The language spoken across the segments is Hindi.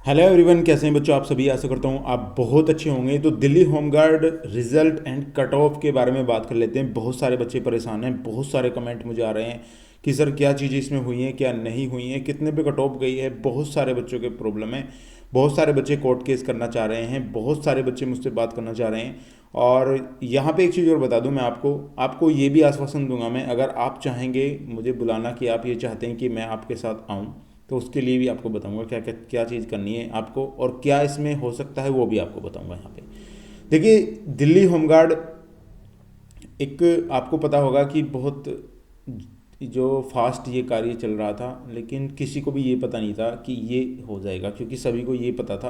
हेलो एवरीवन, कैसे हैं बच्चों? आप सभी, आशा करता हूँ आप बहुत अच्छे होंगे। तो Delhi home guard result and cut off के बारे में बात कर लेते हैं। बहुत सारे बच्चे परेशान हैं, बहुत सारे कमेंट मुझे आ रहे हैं कि सर क्या चीज़ें इसमें हुई हैं, क्या नहीं हुई हैं, कितने पे कट ऑफ गई है। बहुत सारे बच्चों के प्रॉब्लम है, बहुत सारे बच्चे कोर्ट केस करना चाह रहे हैं, बहुत सारे बच्चे मुझसे बात करना चाह रहे हैं। और यहाँ पे एक चीज़ और बता दूँ मैं आपको आपको ये भी आश्वासन दूंगा मैं, अगर आप चाहेंगे मुझे बुलाना कि आप ये चाहते हैं कि मैं आपके साथ आऊँ, तो उसके लिए भी आपको बताऊंगा क्या क्या क्या चीज़ करनी है आपको, और क्या इसमें हो सकता है वो भी आपको बताऊंगा यहाँ पे। देखिए, दिल्ली होमगार्ड एक, आपको पता होगा कि बहुत जो फास्ट ये कार्य चल रहा था, लेकिन किसी को भी ये पता नहीं था कि ये हो जाएगा, क्योंकि सभी को ये पता था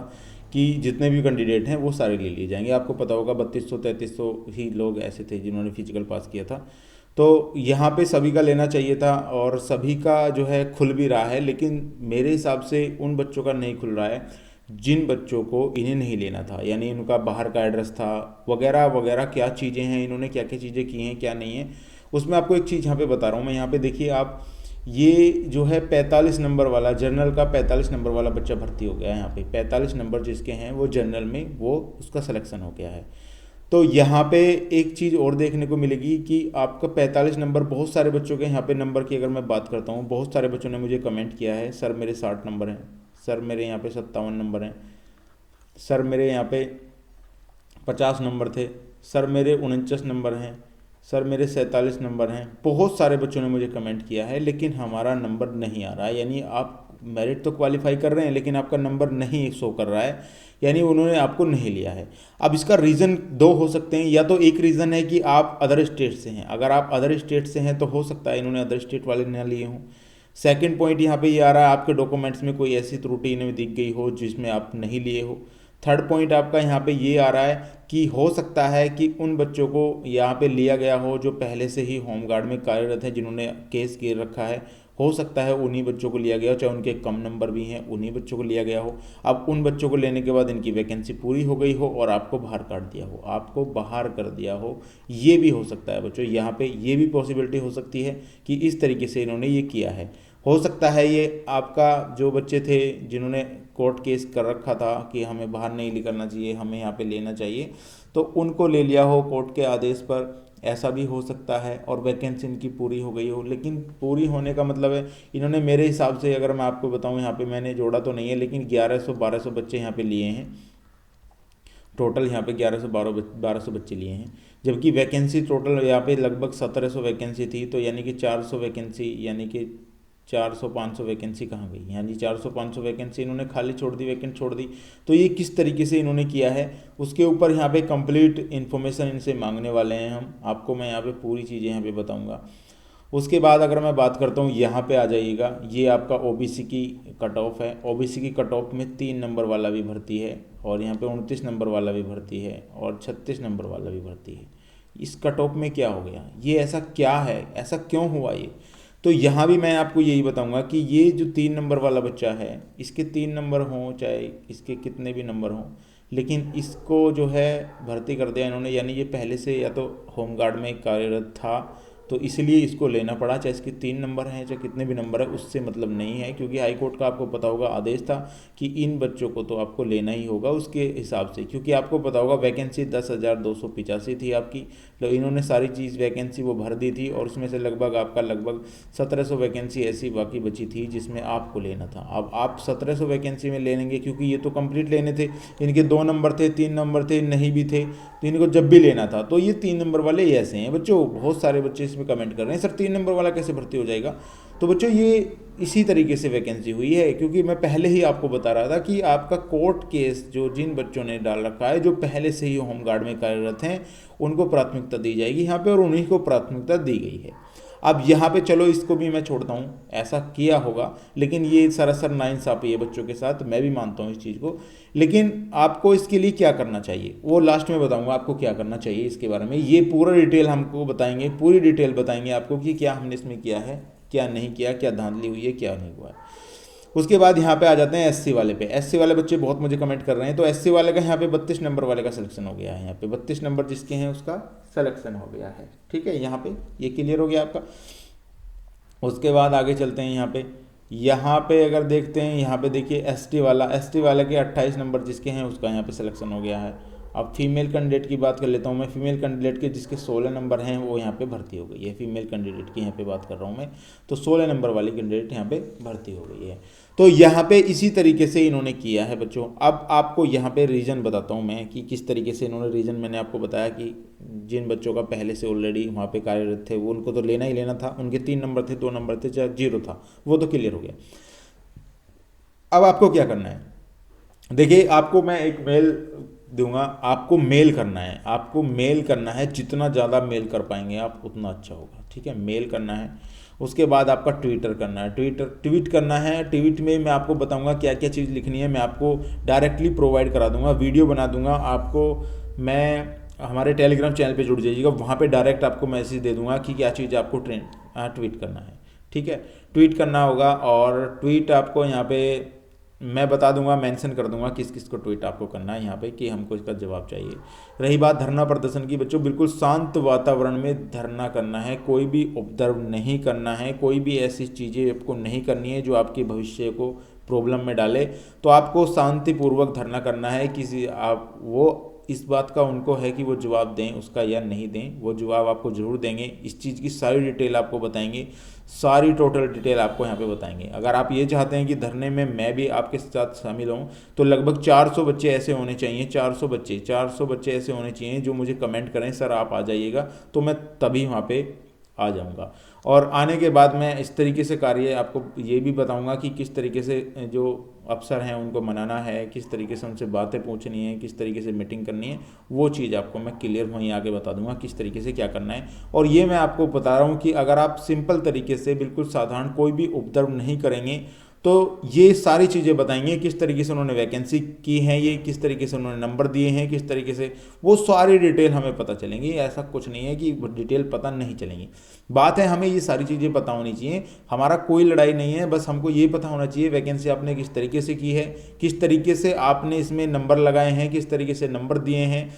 कि जितने भी कैंडिडेट हैं वो सारे ले लिए जाएंगे। आपको पता होगा 3200 3300 ही लोग ऐसे थे जिन्होंने फिजिकल पास किया था। तो यहाँ पे सभी का लेना चाहिए था और सभी का जो है खुल भी रहा है, लेकिन मेरे हिसाब से उन बच्चों का नहीं खुल रहा है जिन बच्चों को इन्हें नहीं लेना था, यानी उनका बाहर का एड्रेस था वगैरह वगैरह, क्या चीज़ें हैं, इन्होंने क्या क्या चीज़ें की हैं क्या नहीं है। उसमें आपको एक चीज़ यहाँ पे बता रहा हूँ मैं। यहाँ पे देखिए आप, ये जो है 45 नंबर वाला, जनरल का 45 नंबर वाला बच्चा भर्ती हो गया है। यहाँ पे 45 नंबर जिसके हैं वो जनरल में, वो उसका सिलेक्शन हो गया है। तो यहाँ पे एक चीज़ और देखने को मिलेगी कि आपका 45 नंबर, बहुत सारे बच्चों के यहाँ पे नंबर की अगर मैं बात करता हूँ, बहुत सारे बच्चों ने मुझे कमेंट किया है, सर मेरे 60 नंबर हैं, सर मेरे यहाँ पे 57 नंबर हैं, सर मेरे यहाँ पे 50 नंबर थे, सर मेरे 49 नंबर हैं, सर मेरे 47 नंबर हैं। बहुत सारे बच्चों ने मुझे कमेंट किया है, लेकिन हमारा नंबर नहीं आ रहा है। यानी आप मेरिट तो क्वालिफाई कर रहे हैं, लेकिन आपका नंबर नहीं शो कर रहा है, यानी उन्होंने आपको नहीं लिया है। अब इसका रीज़न दो हो सकते हैं। या तो एक रीज़न है कि आप अदर स्टेट से हैं, अगर आप अदर स्टेट से हैं तो हो सकता है इन्होंने अदर स्टेट वाले ना लिए हों। सेकंड पॉइंट यहाँ पे ये आ रहा है, आपके डॉक्यूमेंट्स में कोई ऐसी त्रुटि इन्हें दिख गई हो जिसमें आप नहीं लिए हो। थर्ड पॉइंट आपका यहाँ पे ये आ रहा है कि हो सकता है कि उन बच्चों को यहाँ पे लिया गया हो जो पहले से ही होमगार्ड में कार्यरत है, जिन्होंने केस किए रखा है। हो सकता है उन्हीं बच्चों को लिया गया हो, चाहे उनके कम नंबर भी हैं, उन्हीं बच्चों को लिया गया हो। अब उन बच्चों को लेने के बाद इनकी वैकेंसी पूरी हो गई हो और आपको बाहर काट दिया हो, आपको बाहर कर दिया हो। ये भी हो सकता है बच्चों, यहाँ पे ये भी पॉसिबिलिटी हो सकती है कि इस तरीके से इन्होंने ये किया है। हो सकता है ये आपका जो बच्चे थे जिन्होंने कोर्ट केस कर रखा था कि हमें बाहर नहीं निकलना चाहिए, हमें यहाँ पे लेना चाहिए, तो उनको ले लिया हो कोर्ट के आदेश पर, ऐसा भी हो सकता है। और वैकेंसी इनकी पूरी हो गई हो, लेकिन पूरी होने का मतलब है इन्होंने, मेरे हिसाब से अगर मैं आपको बताऊं, यहाँ पे मैंने जोड़ा तो नहीं है, लेकिन 1100 1200 बच्चे यहाँ पे लिए हैं। टोटल यहाँ पे 1100 1200 बच्चे लिए हैं, जबकि वैकेंसी टोटल यहाँ पे लगभग 1700 वैकेंसी थी। तो यानी कि 400 वैकेंसी, यानी कि 400 500 वैकेंसी कहाँ गई? हाँ जी, 400 500 वैकेंसी इन्होंने खाली छोड़ दी, वैकेंट छोड़ दी। तो ये किस तरीके से इन्होंने किया है, उसके ऊपर यहाँ पे कंप्लीट इन्फॉर्मेशन इनसे मांगने वाले हैं हम। आपको मैं यहाँ पे पूरी चीज़ें यहाँ पे बताऊँगा। उसके बाद अगर मैं बात करता हूँ, यहाँ पे आ जाइएगा, ये आपका ओबीसी की कट ऑफ है। ओबीसी की कट ऑफ में 3 नंबर वाला भी भर्ती है, और यहाँ पे 29 नंबर वाला भी भर्ती है, और 36 नंबर वाला भी भर्ती है। इस कट ऑफ में क्या हो गया, ये ऐसा क्या है, ऐसा क्यों हुआ ये? तो यहाँ भी मैं आपको यही बताऊंगा कि ये जो 3 नंबर वाला बच्चा है, इसके 3 नंबर हों चाहे इसके कितने भी नंबर हों, लेकिन इसको जो है भर्ती कर दिया इन्होंने। यानी ये पहले से या तो होमगार्ड में कार्यरत था, तो इसलिए इसको लेना पड़ा, चाहे इसके 3 नंबर हैं चाहे कितने भी नंबर है, उससे मतलब नहीं है। क्योंकि हाई कोर्ट का आपको पता होगा आदेश था कि इन बच्चों को तो आपको लेना ही होगा उसके हिसाब से, क्योंकि आपको पता होगा वैकेंसी 10,285 थी आपकी। तो इन्होंने सारी चीज़ वैकेंसी वो भर दी थी, और उसमें से लगभग आपका लगभग 1700 वैकेंसी ऐसी बाकी बची थी जिसमें आपको लेना था। अब आप 1700 वैकेंसी में ले लेंगे, क्योंकि ये तो कंप्लीट लेने थे, इनके 2 नंबर थे, 3 नंबर थे, नहीं भी थे, तो इनको जब भी लेना था। तो ये 3 नंबर वाले ये ऐसे हैं बच्चों। बहुत सारे बच्चे इसमें कमेंट कर रहे हैं, सर 3 नंबर वाला कैसे भर्ती हो जाएगा? तो बच्चों ये इसी तरीके से वैकेंसी हुई है, क्योंकि मैं पहले ही आपको बता रहा था कि आपका कोर्ट केस जो जिन बच्चों ने डाल रखा है, जो पहले से ही होमगार्ड में कार्यरत हैं, उनको प्राथमिकता दी जाएगी यहाँ पे, और उन्हीं को प्राथमिकता दी गई है। अब यहाँ पे चलो इसको भी मैं छोड़ता हूँ, ऐसा किया होगा, लेकिन ये सरासर नाइंसाफ़ी है बच्चों के साथ, मैं भी मानता हूँ इस चीज़ को। लेकिन आपको इसके लिए क्या करना चाहिए वो लास्ट में बताऊंगा आपको क्या करना चाहिए इसके बारे में। ये पूरा डिटेल हमको बताएंगे, पूरी डिटेल बताएंगे आपको कि क्या हमने इसमें किया है, क्या नहीं किया, क्या धांधली हुई है, क्या नहीं हुआ है। उसके बाद यहाँ पे आ जाते हैं एससी वाले पे। एससी वाले बच्चे बहुत मुझे कमेंट कर रहे हैं, तो एससी वाले का यहाँ पे 32 नंबर वाले का सिलेक्शन हो गया है। यहाँ पे 32 नंबर जिसके हैं उसका सिलेक्शन हो गया है। ठीक है, यहाँ पे ये क्लियर हो गया आपका। उसके बाद आगे चलते हैं यहाँ पे। यहाँ पे अगर देखते हैं, यहाँ पे देखिए एसटी वाला के 28 नंबर जिसके हैं उसका यहाँ पे सिलेक्शन हो गया है। अब फीमेल कैंडिडेट की बात कर लेता हूँ मैं। फीमेल कैंडिडेट के जिसके 16 नंबर हैं वो यहाँ पे भर्ती हो गई है। फीमेल कैंडिडेट की यहाँ पे बात कर रहा हूँ मैं, तो 16 नंबर वाली कैंडिडेट यहाँ पे भर्ती हो गई है। तो यहाँ पे इसी तरीके से इन्होंने किया है बच्चों। अब आपको यहाँ पे रीज़न बताता हूँ मैं कि किस तरीके से इन्होंने रीज़न, मैंने आपको बताया कि जिन बच्चों का पहले से ऑलरेडी वहाँ पे कार्यरत थे वो उनको तो लेना ही लेना था। उनके 3 नंबर थे, 2 नंबर थे, चाहे 0 था, वो तो क्लियर हो गया। अब आपको क्या करना है, देखिए आपको मैं एक मेल दूंगा, आपको मेल करना है, आपको मेल करना है। जितना ज़्यादा मेल कर पाएंगे आप उतना अच्छा होगा, ठीक है। मेल करना है, उसके बाद आपका ट्विटर करना है। ट्वीट करना है। ट्वीट में मैं आपको बताऊंगा क्या क्या चीज़ लिखनी है, मैं आपको डायरेक्टली प्रोवाइड करा दूंगा, वीडियो बना दूंगा आपको। मैं हमारे टेलीग्राम चैनल पे जुड़ जाइएगा, वहाँ पे डायरेक्ट आपको मैसेज दे दूंगा कि क्या चीज़ आपको ट्वीट करना है, ठीक है। ट्वीट करना होगा और ट्वीट आपको यहाँ पे मैं बता दूंगा, मेंशन कर दूंगा किस किस को ट्वीट आपको करना है यहाँ पे कि हमको इसका जवाब चाहिए। रही बात धरना प्रदर्शन की बच्चों, बिल्कुल शांत वातावरण में धरना करना है, कोई भी उपद्रव नहीं करना है, कोई भी ऐसी चीज़ें आपको नहीं करनी है जो आपके भविष्य को प्रॉब्लम में डाले। तो आपको शांतिपूर्वक धरना करना है। किसी आप वो इस बात का उनको है कि वो जवाब दें उसका या नहीं दें, वो जवाब आपको ज़रूर देंगे। इस चीज़ की सारी डिटेल आपको बताएंगे, सारी टोटल डिटेल आपको यहाँ पे बताएंगे। अगर आप ये चाहते हैं कि धरने में मैं भी आपके साथ शामिल हूँ तो लगभग 400 बच्चे ऐसे होने चाहिए, 400 बच्चे ऐसे होने चाहिए जो मुझे कमेंट करें सर आप आ जाइएगा, तो मैं तभी वहाँ पे आ जाऊँगा। और आने के बाद मैं इस तरीके से कार्य आपको ये भी बताऊंगा कि किस तरीके से जो अफसर हैं उनको मनाना है, किस तरीके से उनसे बातें पूछनी है, किस तरीके से मीटिंग करनी है, वो चीज़ आपको मैं क्लियर वहीं आगे बता दूंगा किस तरीके से क्या करना है। और ये मैं आपको बता रहा हूँ कि अगर आप सिंपल तरीके से बिल्कुल साधारण कोई भी उपद्रव नहीं करेंगे तो ये सारी चीज़ें बताएंगे किस तरीके से उन्होंने वैकेंसी की है, ये किस तरीके से उन्होंने नंबर दिए हैं, किस तरीके से, वो सारी डिटेल हमें पता चलेंगी। ऐसा कुछ नहीं है कि डिटेल पता नहीं चलेंगी। बात है हमें ये सारी चीज़ें पता होनी चाहिए। हमारा कोई लड़ाई नहीं है, बस हमको ये पता होना चाहिए वैकेंसी आपने किस तरीके से की है, किस तरीके से आपने इसमें नंबर लगाए हैं, किस तरीके से नंबर दिए हैं,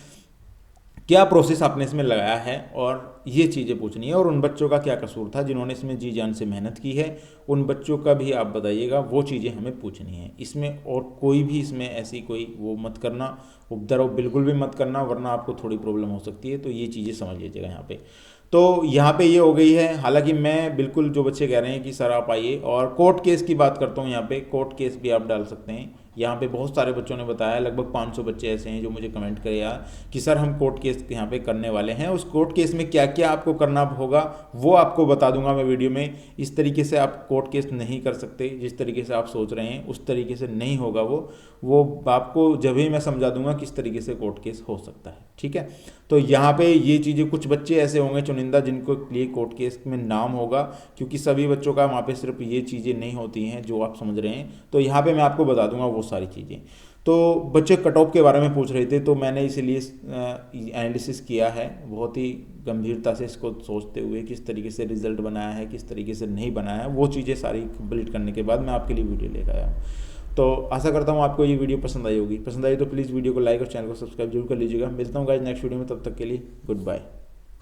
क्या प्रोसेस आपने इसमें लगाया है, और ये चीज़ें पूछनी है। और उन बच्चों का क्या कसूर था जिन्होंने इसमें जी जान से मेहनत की है, उन बच्चों का भी आप बताइएगा, वो चीज़ें हमें पूछनी है इसमें। और कोई भी इसमें ऐसी कोई वो मत करना, उपद्रव बिल्कुल भी मत करना, वरना आपको थोड़ी प्रॉब्लम हो सकती है। तो ये चीज़ें समझ लीजिएगा यहाँ पे। तो यहाँ पे ये हो गई है। हालांकि मैं बिल्कुल जो बच्चे कह रहे हैं कि सर आप आइए, और कोर्ट केस की बात करता हूँ, यहाँ पे कोर्ट केस भी आप डाल सकते हैं। यहाँ पे बहुत सारे बच्चों ने बताया, लगभग 500 बच्चे ऐसे हैं जो मुझे कमेंट करे यार कि सर हम कोर्ट केस यहाँ पे करने वाले हैं। उस कोर्ट केस में क्या क्या आपको करना होगा वो आपको बता दूंगा मैं वीडियो में। इस तरीके से आप कोर्ट केस नहीं कर सकते, जिस तरीके से आप सोच रहे हैं उस तरीके से नहीं होगा वो आपको जब ही मैं समझा दूंगा किस तरीके से कोर्ट केस हो सकता है, ठीक है। तो यहाँ पे ये चीज़ें, कुछ बच्चे ऐसे होंगे चुनिंदा जिनको लिए कोर्ट केस में नाम होगा, क्योंकि सभी बच्चों का वहाँ पे सिर्फ ये चीज़ें नहीं होती हैं जो आप समझ रहे हैं। तो यहाँ पे मैं आपको बता दूंगा वो सारी चीज़ें। तो बच्चे कट ऑफ के बारे में पूछ रहे थे, तो मैंने इसीलिए एनालिसिस किया है बहुत ही गंभीरता से, इसको सोचते हुए किस तरीके से रिजल्ट बनाया है, किस तरीके से नहीं बनाया है, वो चीज़ें सारी कंप्लीट करने के बाद मैं आपके लिए वीडियो लेकर आया हूँ। तो आशा करता हूँ आपको ये वीडियो पसंद आई होगी। पसंद आई तो प्लीज़ वीडियो को लाइक और चैनल को सब्सक्राइब जरूर कर लीजिएगा। मिलता हूँ गाइस नेक्स्ट वीडियो में, तब तक के लिए गुड बाय।